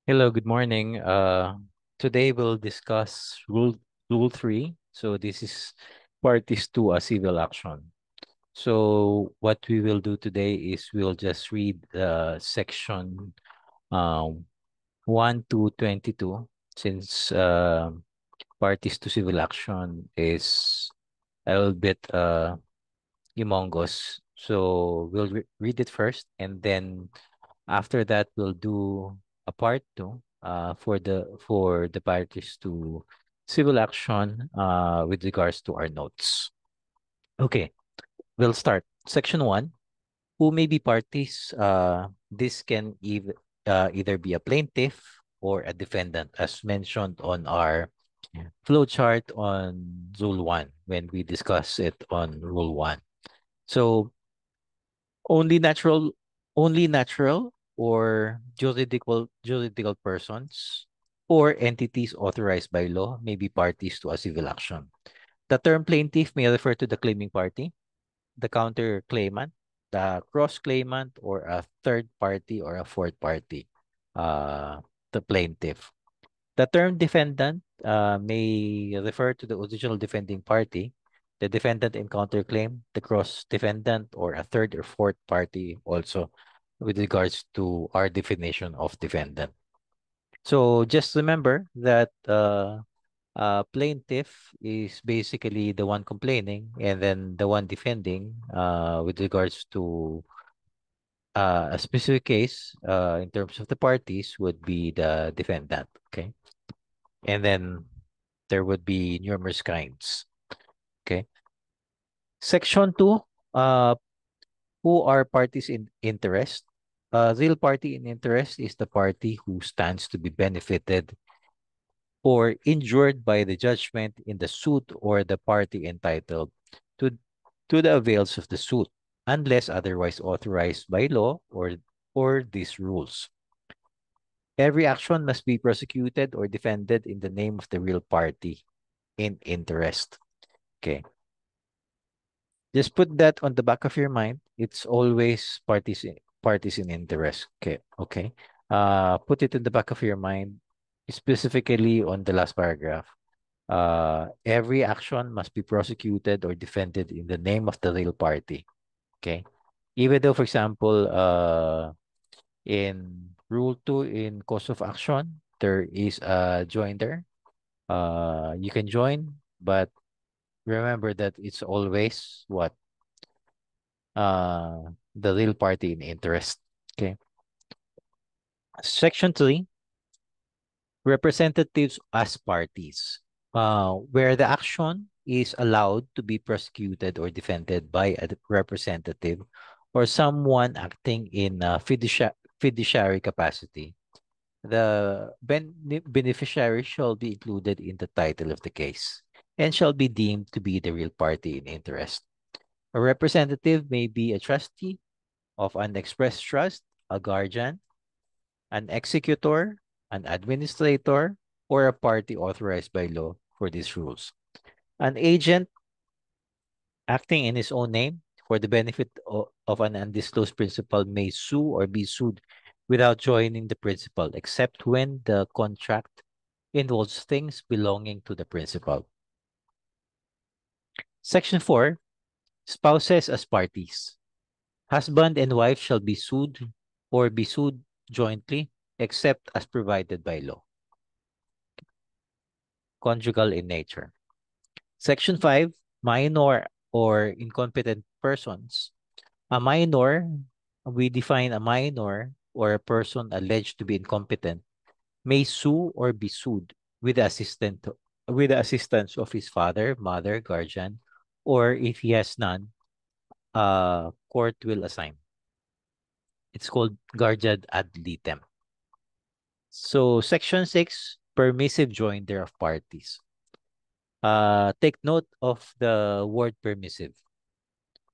Hello, good morning. Today we'll discuss rule 3. So this is parties to a civil action. So what we will do today is we'll just read section um 1 to 22 since parties to civil action is a little bit humongous. So we'll read it first, and then after that we'll do a part two for the parties to civil action with regards to our notes. Okay, we'll start. Section 1. Who may be parties? This can either be a plaintiff or a defendant, as mentioned on our flowchart on Rule 1 when we discuss it on Rule 1. So only natural, only natural or juridical persons or entities authorized by law may be parties to a civil action. The term plaintiff may refer to the claiming party, the counter claimant, the cross claimant, or a third party or a fourth party, the plaintiff. The term defendant may refer to the original defending party, the defendant in counterclaim, the cross defendant, or a third or fourth party also with regards to our definition of defendant. So just remember that plaintiff is basically the one complaining, and then the one defending with regards to a specific case in terms of the parties would be the defendant. Okay. And then there would be numerous kinds. Okay. Section 2, uh, who are parties in interest? Real party in interest is the party who stands to be benefited or injured by the judgment in the suit or the party entitled to, to the avails of the suit, unless otherwise authorized by law or these rules. Every action must be prosecuted or defended in the name of the real party in interest. Okay. Just put that on the back of your mind. It's always parties in interest. Okay. Okay. Put it in the back of your mind, specifically on the last paragraph. Every action must be prosecuted or defended in the name of the real party. Okay. Even though, for example, in Rule 2 in cause of action, there is a joinder. You can join, but remember that it's always what? The real party in interest. Okay. Section 3, representatives as parties, where the action is allowed to be prosecuted or defended by a representative or someone acting in a fiduciary capacity. The beneficiary shall be included in the title of the case and shall be deemed to be the real party in interest. A representative may be a trustee of an express trust, a guardian, an executor, an administrator, or a party authorized by law for these rules. An agent acting in his own name for the benefit of an undisclosed principal may sue or be sued without joining the principal, except when the contract involves things belonging to the principal. Section 4, spouses as parties. Husband and wife shall be sued or be sued jointly, except as provided by law. Conjugal in nature. Section 5, minor or incompetent persons. A minor, we define a minor or a person alleged to be incompetent, may sue or be sued with the assistance of his father, mother, guardian, or if he has none, court will assign. It's called guardian ad litem. So section 6, permissive joinder of parties. Take note of the word permissive.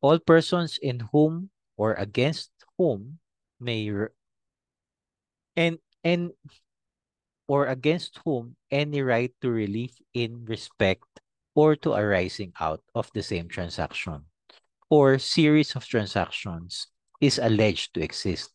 All persons in whom or against whom may and and or against whom any right to relief in respect or to arising out of the same transaction or series of transactions is alleged to exist,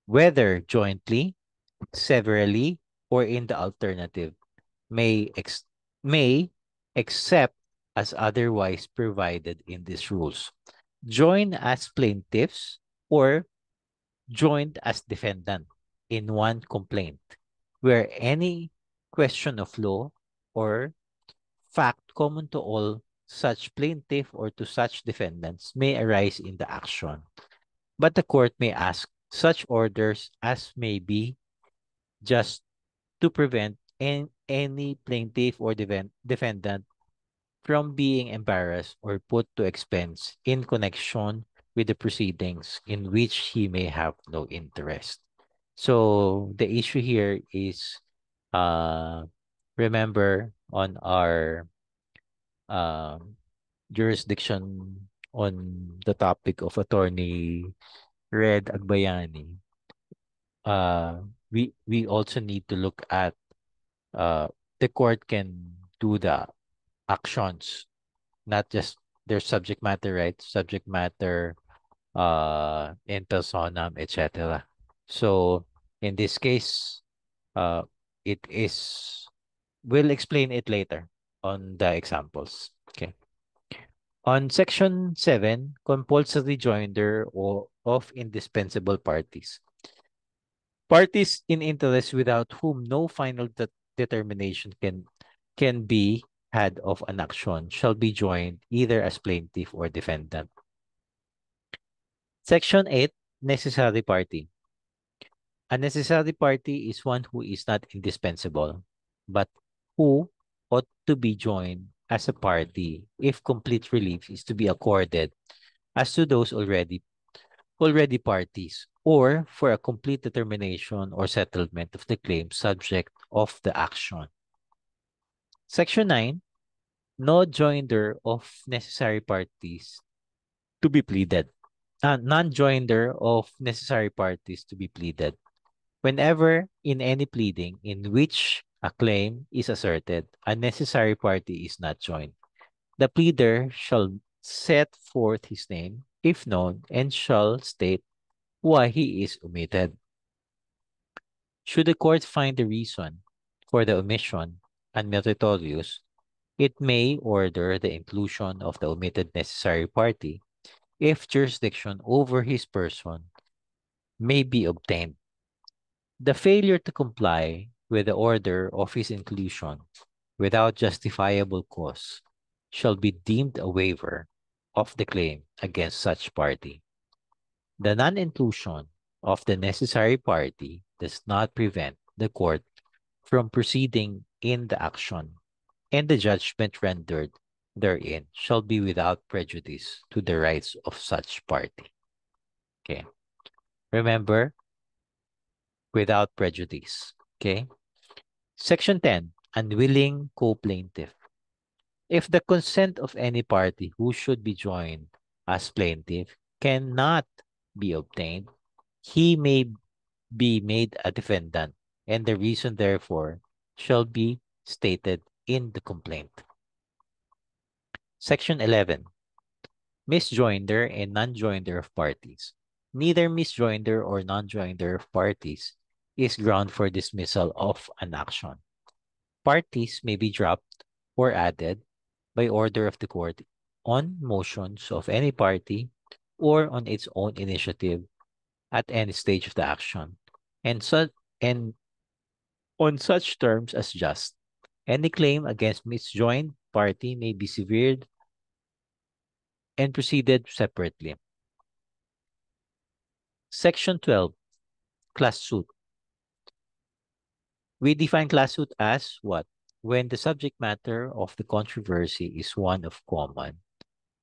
whether jointly, severally, or in the alternative, may ex may except as otherwise provided in these rules. Join as plaintiffs or joined as defendant in one complaint, where any question of law or fact common to all such plaintiff or to such defendants may arise in the action, but the court may ask such orders as may be just to prevent any plaintiff or defendant from being embarrassed or put to expense in connection with the proceedings in which he may have no interest. So the issue here is, uh, remember on our um, jurisdiction on the topic of attorney Red Agbayani, uh, we also need to look at uh, the court can do the actions, not just their subject matter, right? Subject matter, in personam, etc. So in this case, uh, it is, we'll explain it later on the examples. Okay. On section 7, compulsory joinder of indispensable parties. Parties in interest without whom no final determination can be had of an action shall be joined either as plaintiff or defendant. Section 8, necessary party. A necessary party is one who is not indispensable, but who ought to be joined as a party if complete relief is to be accorded as to those already parties, or for a complete determination or settlement of the claim subject of the action. Section 9, no joinder of necessary parties to be pleaded. Non-joinder of necessary parties to be pleaded. Whenever in any pleading in which a claim is asserted, a necessary party is not joined. The pleader shall set forth his name, if known, and shall state why he is omitted. Should the court find the reason for the omission unmeritorious, it may order the inclusion of the omitted necessary party if jurisdiction over his person may be obtained. The failure to comply with the order of his inclusion without justifiable cause shall be deemed a waiver of the claim against such party. The non-inclusion of the necessary party does not prevent the court from proceeding in the action, and the judgment rendered therein shall be without prejudice to the rights of such party. Okay. Remember, without prejudice. Okay. Section 10, unwilling co-plaintiff. If the consent of any party who should be joined as plaintiff cannot be obtained, he may be made a defendant, and the reason therefore shall be stated in the complaint. Section 11, misjoinder and non-joinder of parties. Neither misjoinder or non-joinder of parties is ground for dismissal of an action. Parties may be dropped or added by order of the court on motions of any party or on its own initiative at any stage of the action, and and on such terms as just. Any claim against misjoined party may be severed and proceeded separately. Section 12, class suit. We define class suit as what? When the subject matter of the controversy is one of common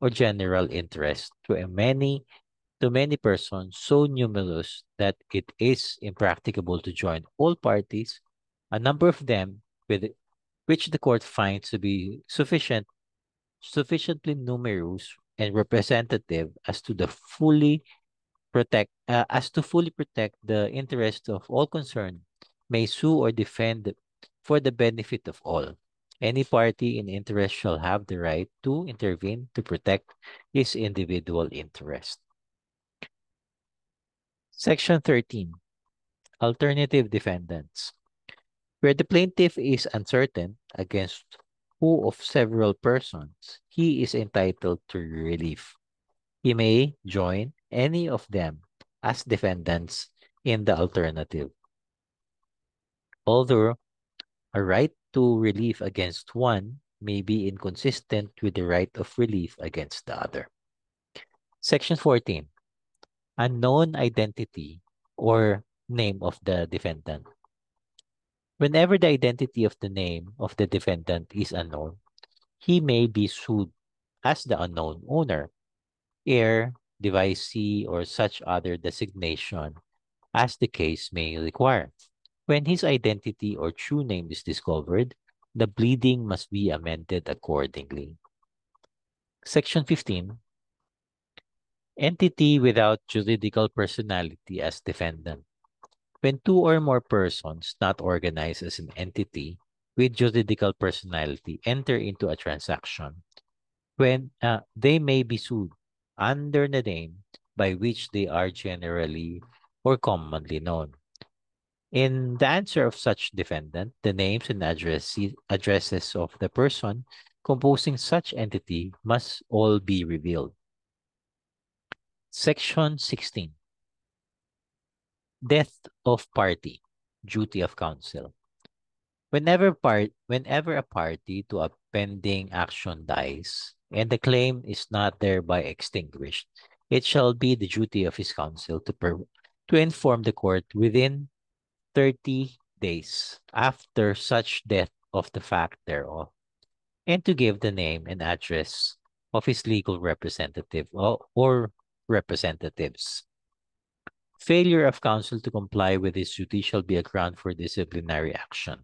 or general interest to many persons so numerous that it is impracticable to join all parties, a number of them with which the court finds to be sufficiently numerous and representative as to fully protect the interest of all concerned, may sue or defend for the benefit of all. Any party in interest shall have the right to intervene to protect his individual interest. Section 13, Alternative defendants. Where the plaintiff is uncertain against who of several persons he is entitled to relief. He may join any of them as defendants in the alternative. Although a right to relief against one may be inconsistent with the right of relief against the other. Section 14. Unknown identity or name of the defendant. Whenever the identity of the name of the defendant is unknown, he may be sued as the unknown owner, heir, devisee, or such other designation as the case may require. When his identity or true name is discovered, the pleading must be amended accordingly. Section 15. Entity without juridical personality as defendant. When two or more persons not organized as an entity with juridical personality enter into a transaction, when they may be sued under the name by which they are generally or commonly known. In the answer of such defendant, the names and addresses of the person composing such entity must all be revealed. Section 16. Death of party, duty of counsel. Whenever a party to a pending action dies and the claim is not thereby extinguished, it shall be the duty of his counsel to inform the court within 30 days after such death of the fact thereof, and to give the name and address of his legal representative or representatives. Failure of counsel to comply with his duty shall be a ground for disciplinary action.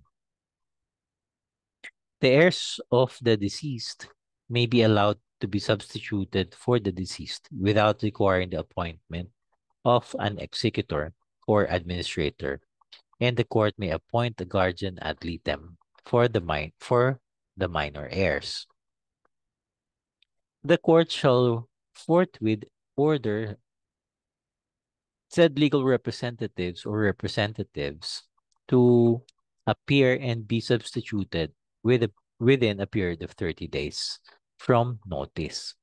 The heirs of the deceased may be allowed to be substituted for the deceased without requiring the appointment of an executor or administrator, and the court may appoint a guardian ad litem for the minor heirs. The court shall forthwith order said legal representatives or representatives to appear and be substituted within a period of 30 days from notice.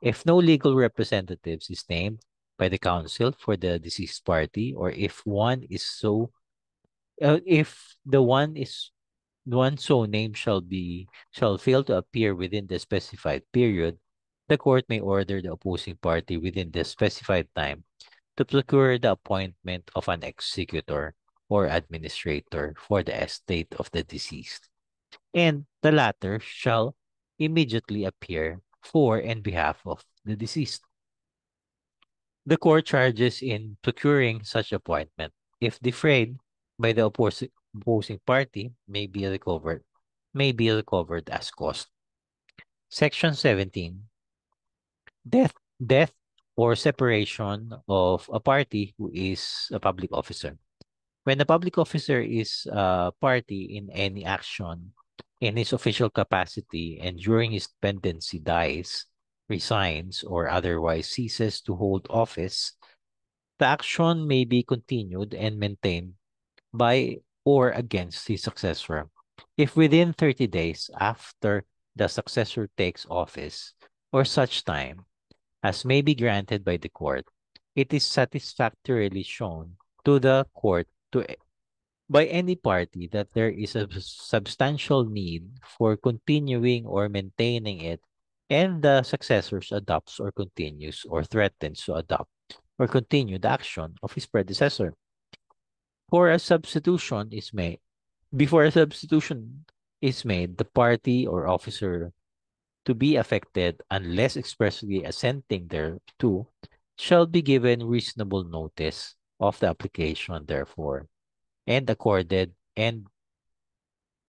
If no legal representatives is named by the counsel for the deceased party, or if the one so named shall fail to appear within the specified period, the court may order the opposing party within the specified time to procure the appointment of an executor or administrator for the estate of the deceased, and the latter shall immediately appear for and behalf of the deceased. The court charges in procuring such appointment, if defrayed by the opposing party, may be recovered as cost. Section 17. Death or separation of a party who is a public officer. When a public officer is a party in any action in his official capacity and during his pendency dies, resigns, or otherwise ceases to hold office, the action may be continued and maintained by or against his successor. If within 30 days after the successor takes office, or such time as may be granted by the court, it is satisfactorily shown to the court by any party that there is a substantial need for continuing or maintaining it, and the successors adopts or continues or threatens to adopt or continue the action of his predecessor. For a substitution is made, Before a substitution is made, the party or officer to be affected, unless expressly assenting thereto, shall be given reasonable notice of the application, therefore, and accorded and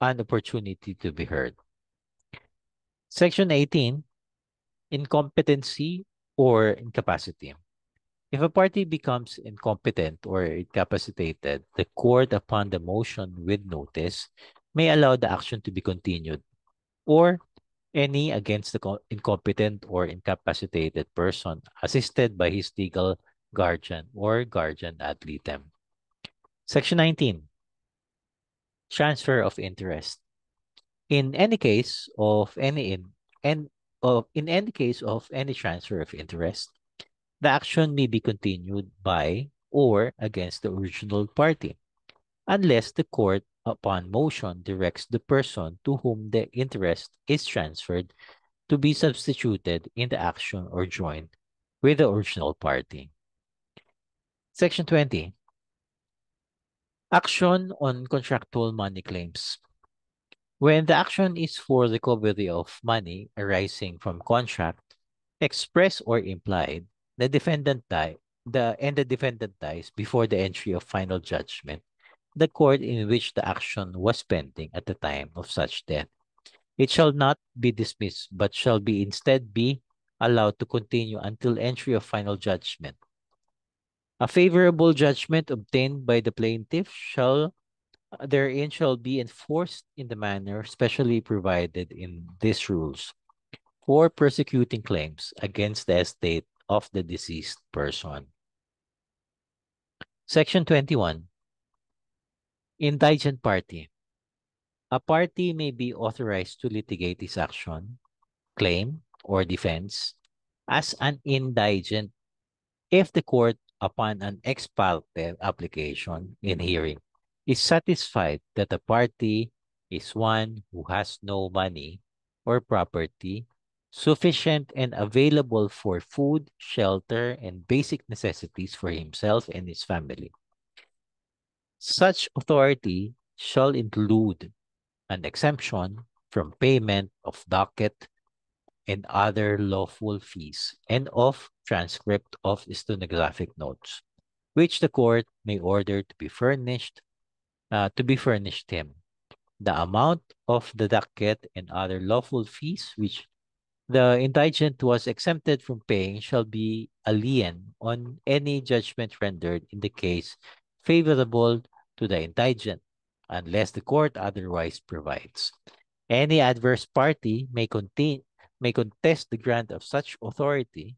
an opportunity to be heard. Section 18, incompetency or incapacity. If a party becomes incompetent or incapacitated, the court, upon the motion with notice, may allow the action to be continued, or any against the incompetent or incapacitated person assisted by his legal guardian or guardian ad litem. Section 19, transfer of interest. In any case of any in any case of any transfer of interest, the action may be continued by or against the original party, unless the court, upon motion, directs the person to whom the interest is transferred to be substituted in the action or joined with the original party. Section 20. Action on contractual money claims. When the action is for recovery of money arising from contract, express or implied, the defendant dies before the entry of final judgment, the court in which the action was pending at the time of such death. It shall not be dismissed, but shall be instead be allowed to continue until entry of final judgment. A favorable judgment obtained by the plaintiff therein shall be enforced in the manner specially provided in these rules for prosecuting claims against the estate of the deceased person. Section 21. Indigent party. A party may be authorized to litigate this action, claim, or defense as an indigent if the court, upon an ex parte application in hearing, is satisfied that the party is one who has no money or property sufficient and available for food, shelter, and basic necessities for himself and his family. Such authority shall include an exemption from payment of docket and other lawful fees and of transcript of stenographic notes, which the court may order to be furnished him. The amount of the docket and other lawful fees which the indigent was exempted from paying shall be a lien on any judgment rendered in the case favorable to the indigent, unless the court otherwise provides. Any adverse party may contest the grant of such authority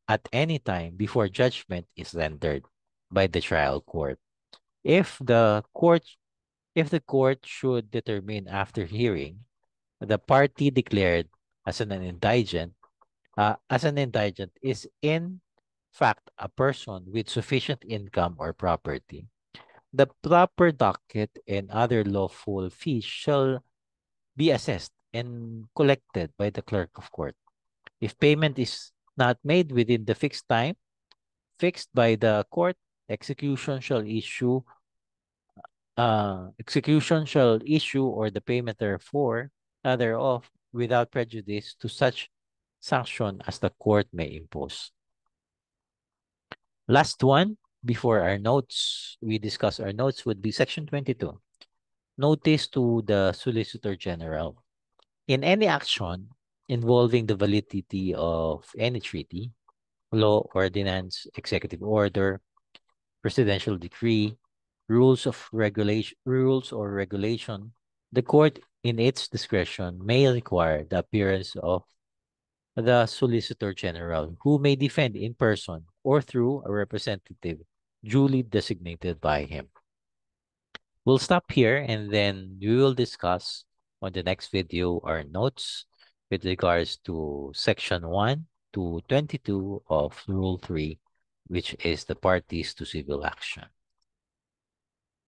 at any time before judgment is rendered by the trial court. If the court should determine after hearing the party declared as an indigent is in fact a person with sufficient income or property, the proper docket and other lawful fees shall be assessed and collected by the clerk of court. If payment is not made within the fixed time fixed by the court, execution shall issue or the payment thereof without prejudice to such sanction as the court may impose. Last one, before we discuss our notes, would be Section 22. Notice to the Solicitor General. In any action involving the validity of any treaty, law, ordinance, executive order, presidential decree, rules or regulation, the court in its discretion may require the appearance of the Solicitor General, who may defend in person or through a representative duly designated by him. We'll stop here and then we will discuss on the next video our notes with regards to Section 1 to 22 of Rule 3, which is the parties to civil action.